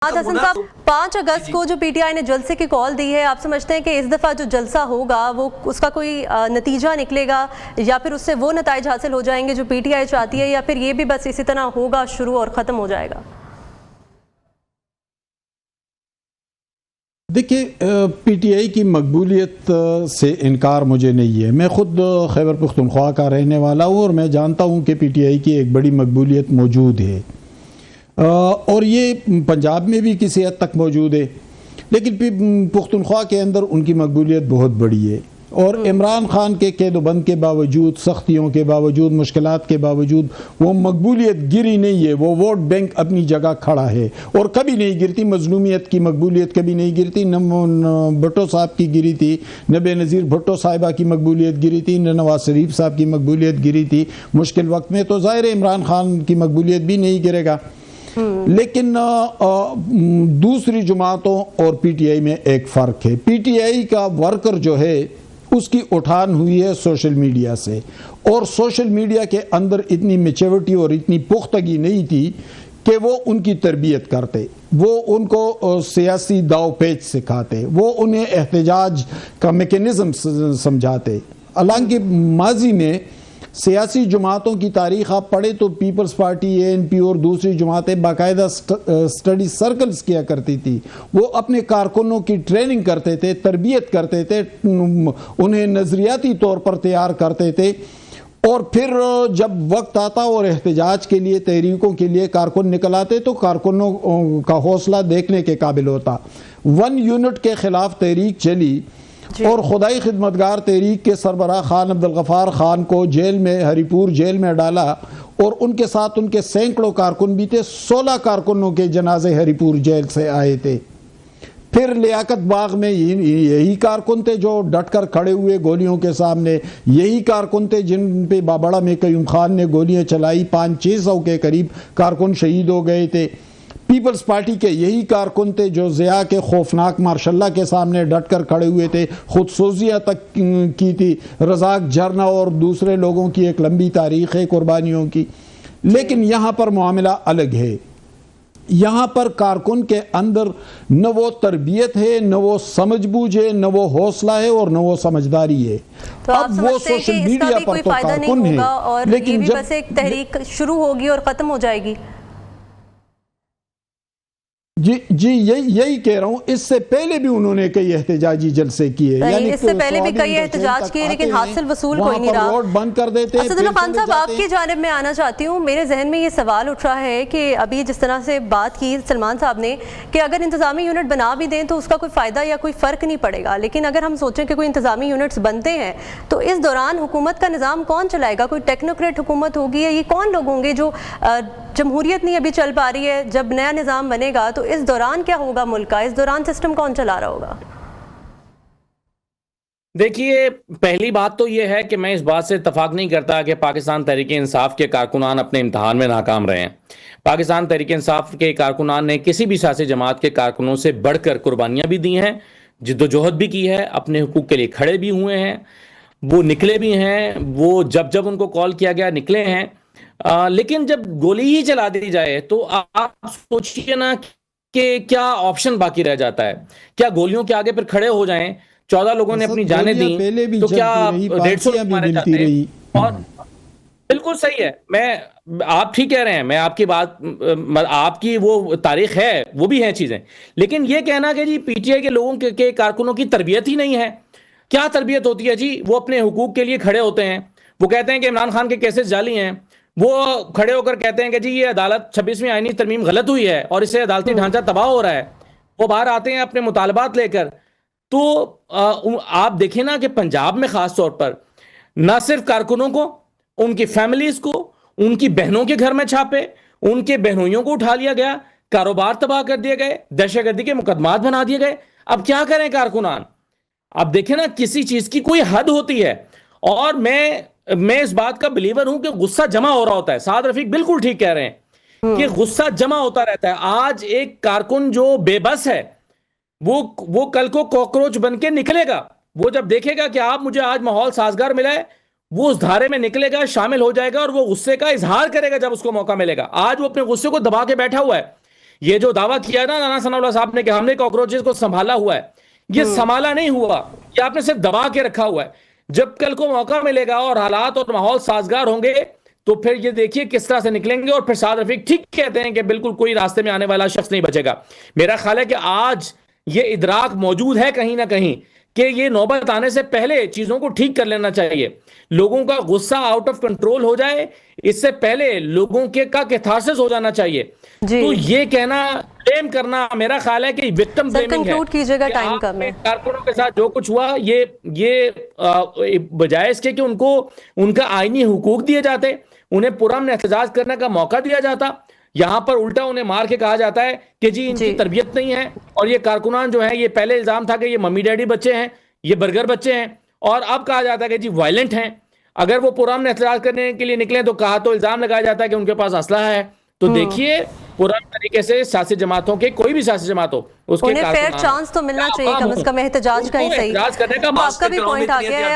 हसन साहब, 5 अगस्त को जो पीटीआई ने जलसे की कॉल दी है, आप समझते हैं कि इस दफ़ा जो जलसा होगा वो उसका कोई नतीजा निकलेगा या फिर उससे वो नताइज हासिल हो जाएंगे जो पीटीआई चाहती है, या फिर ये भी बस इसी तरह होगा शुरू और ख़त्म हो जाएगा? देखिए, पीटीआई की मकबूलियत से इनकार मुझे नहीं है। मैं ख़ुद खैबर पख्तूनख्वा का रहने वाला हूँ और मैं जानता हूँ कि पीटीआई की एक बड़ी मकबूलियत मौजूद है और ये पंजाब में भी किसी हद तक मौजूद है, लेकिन पख्तूनख्वा के अंदर उनकी मकबूलियत बहुत बड़ी है। और इमरान खान के कैदोबंद के बावजूद, सख्तियों के बावजूद, मुश्किलात के बावजूद वो मकबूलियत गिरी नहीं है। वो वोट बैंक अपनी जगह खड़ा है और कभी नहीं गिरती। मजलूमियत की मकबूलियत कभी नहीं गिरती। न भुट्टो साहब की गिरी थी, न बेनज़ीर भुट्टो साहिबा की मकबूलियत गिरी थी, न नवाज शरीफ साहब की मकबूलियत गिरी थी मुश्किल वक्त में। तो ज़ाहिर है इमरान खान की मकबूलियत भी नहीं गिरेगा। लेकिन दूसरी जमातों और पीटीआई में एक फ़र्क है। पीटीआई का वर्कर जो है उसकी उठान हुई है सोशल मीडिया से, और सोशल मीडिया के अंदर इतनी मैच्योरिटी और इतनी पुख्तगी नहीं थी कि वो उनकी तरबियत करते, वो उनको सियासी दाव पेच सिखाते, वो उन्हें एहतजाज का मेकनिज़म समझाते। हालांकि माजी में सियासी जमातों की तारीख़ आप पढ़े तो पीपल्स पार्टी, एएनपी और दूसरी जमातें बाकायदा स्टडी सर्कल्स किया करती थी। वो अपने कारकुनों की ट्रेनिंग करते थे, तरबियत करते थे, उन्हें नज़रियाती तौर पर तैयार करते थे, और फिर जब वक्त आता और एहतजाज के लिए, तहरीकों के लिए कारकुन निकल आते तो कारकुनों का हौसला देखने के काबिल होता। 1 यूनिट के ख़िलाफ़ तहरीक चली और खुदाई खिदमतगार तहरीक के सरबराह खान अब्दुल गफ्फार खान को जेल में, हरीपुर जेल में डाला, और उनके साथ उनके सैकड़ों कारकुन भी थे। 16 कारकुनों के जनाजे हरीपुर जेल से आए थे। फिर लियाकत बाग में यही कारकुन थे जो डटकर खड़े हुए गोलियों के सामने। यही कारकुन थे जिन पे बाबड़ा में कयूम खान ने गोलियां चलाई। 500-600 के करीब कारकुन शहीद हो गए थे। पीपल्स पार्टी के यही कारकुन थे जो ज़िया के खौफनाक मार्शल्ला के सामने डटकर खड़े हुए थे, खुदसोजियाँ तक की थी। रज़ाक झरना और दूसरे लोगों की एक लंबी तारीख़ है कुर्बानियों की। लेकिन यहाँ पर मामला अलग है। यहाँ पर कारकुन के अंदर न वो तरबियत है, न वो समझबूझ है, न वो हौसला है और न वो समझदारी है। तो अब वो सोशल मीडिया पर तो कारकुन है, लेकिन जब बस एक तहरीक शुरू होगी और ख़त्म हो जाएगी। जी यही कह रहा हूँ। इससे पहले भी उन्होंने कई एहतजाजी जलसे किए, यानी इससे पहले भी कई एहतजाज किए, लेकिन हासिल वसूल कोई नहीं रहा। रोड बंद कर देते हैं। असदुल्लाह खान साहब, आपकी जानिब में आना चाहती हूँ। मेरे जहन में ये सवाल उठ रहा है कि अभी जिस तरह से बात की सलमान साहब ने कि अगर इंतजामी यूनिट बना भी दें तो उसका कोई फ़ायदा या कोई फ़र्क नहीं पड़ेगा, लेकिन अगर हम सोचें कि कोई इंतजामी यूनिट्स बनते हैं तो इस दौरान हुकूमत का निज़ाम कौन चलाएगा? कोई टेक्नोक्रेट हुकूमत होगी या ये कौन लोग होंगे जो जमहूरियत नहीं अभी चल पा रही है, जब नया निज़ाम बनेगा तो इस दौरान क्या होगा मुल्क का? इस दौरान सिस्टम कौन चला रहा होगा? देखिए, पहली बात तो यह है कि मैं इस बात से इत्तफाक नहीं करता कि पाकिस्तान तहरीक इंसाफ के कारकुनान अपने इम्तहान में नाकाम रहे हैं। पाकिस्तान तहरीक इंसाफ के कारकुनान ने किसी भी सियासी जमात के कारकुनों से बढ़कर कुर्बानियां भी दी हैं, जिद्दोजहद भी की है, अपने हुकूक के लिए खड़े भी हुए हैं, वो निकले भी हैं, वो जब जब उनको कॉल किया गया निकले हैं। लेकिन जब गोली ही चला दी जाए तो आप सोचिए ना कि क्या ऑप्शन बाकी रह जाता है? क्या गोलियों के आगे फिर खड़े हो जाएं? 14 लोगों ने अपनी जानें दी तो क्या 150 मारे जाते हैं? और बिल्कुल सही है, आप ठीक कह रहे हैं, मैं आपकी बात, आपकी वो तारीख है, वो भी है चीजें, लेकिन ये कहना कि जी पीटीआई के लोगों के कारकुनों की तरबियत ही नहीं है। क्या तरबियत होती है जी? वो अपने हुकूक के लिए खड़े होते हैं। वो कहते हैं कि इमरान खान के केसेस जाली हैं, वो खड़े होकर कहते हैं कि जी ये अदालत 26वीं आईनी तरमीम गलत हुई है और इससे अदालती ढांचा तबाह हो रहा है। वो बाहर आते हैं अपने मुतालबात लेकर। तो आप देखें ना कि पंजाब में खास तौर पर ना सिर्फ कारकुनों को, उनकी फैमिलीज को, उनकी बहनों के घर में छापे, उनके बहनोइयों को उठा लिया गया, कारोबार तबाह कर दिए गए, दहशतगर्दी के मुकदमात बना दिए गए। अब क्या करें कारकुनान? अब देखें ना, किसी चीज की कोई हद होती है। और मैं इस बात का बिलीवर हूं कि गुस्सा जमा हो रहा होता है। साद रफीक बिल्कुल ठीक कह रहे हैं कि गुस्सा जमा होता रहता है। आज एक कारकुन जो बेबस है वो कल को कॉकरोच बन के निकलेगा। वो जब देखेगा कि आप मुझे आज माहौल साजगार मिला है, वो उस धारे में निकलेगा, शामिल हो जाएगा और वो गुस्से का इजहार करेगा जब उसको मौका मिलेगा। आज वो अपने गुस्से को दबा के बैठा हुआ है। یہ جو دعویٰ کیا نا رانا ثناء اللہ صاحب نے کہ ہم نے کاکروچز کو سنبھالا ہوا ہے، یہ سنبھالا نہیں ہوا، یہ آپ نے صرف دبا کے رکھا ہوا ہے. جب کل کو موقع ملے گا اور حالات اور ماحول سازگار ہوں گے تو پھر یہ دیکھیے کس طرح سے نکلیں گے. اور پھر سعد رفیق ٹھیک کہتے ہیں کہ بالکل کوئی راستے میں آنے والا شخص نہیں بچے گا. میرا خیال ہے کہ آج یہ ادراک موجود ہے کہیں نہ کہیں کہ یہ نوبت آنے سے پہلے چیزوں کو ٹھیک کر لینا چاہیے. لوگوں کا غصہ آؤٹ آف کنٹرول ہو جائے اس سے پہلے لوگوں کے کا کیتھارسس ہو جانا چاہیے. تو یہ کہنا، بلیم کرنا، میرا خیال ہے کہ وکٹم بلیمنگ ہے. کنکلوڈ کیجئے گا ٹائم کم ہے. کارکنوں کے ساتھ جو کچھ ہوا یہ بجائے اس کے کہ ان کو ان کا آئینی حقوق دیے جاتے، انہیں پرامن احتجاج کرنے کا موقع دیا جاتا، یہاں پر الٹا انہیں مار کے کہا جاتا ہے کہ جی ان کی تربیت نہیں ہے. اور یہ کارکنان جو ہیں، یہ پہلے الزام تھا کہ یہ ممی ڈیڈی بچے ہیں، یہ برگر بچے ہیں، اور اب کہا جاتا ہے کہ جی وائلنٹ ہیں. اگر وہ پرامن احتجاج کرنے کے لیے نکلیں تو کہا تو الزام لگایا جاتا ہے کہ ان کے پاس اسلحہ ہے. تو دیکھیے پورا طریقے سے سیاسی جماعتوں کے، کوئی بھی سیاسی جماعت ہو، اس کے انہیں فیئر چانس تو ملنا چاہیے کم از کم احتجاج کا ہی صحیح. احتجاج کرنے کا آپ کا بھی پوائنٹ آ گیا ہے.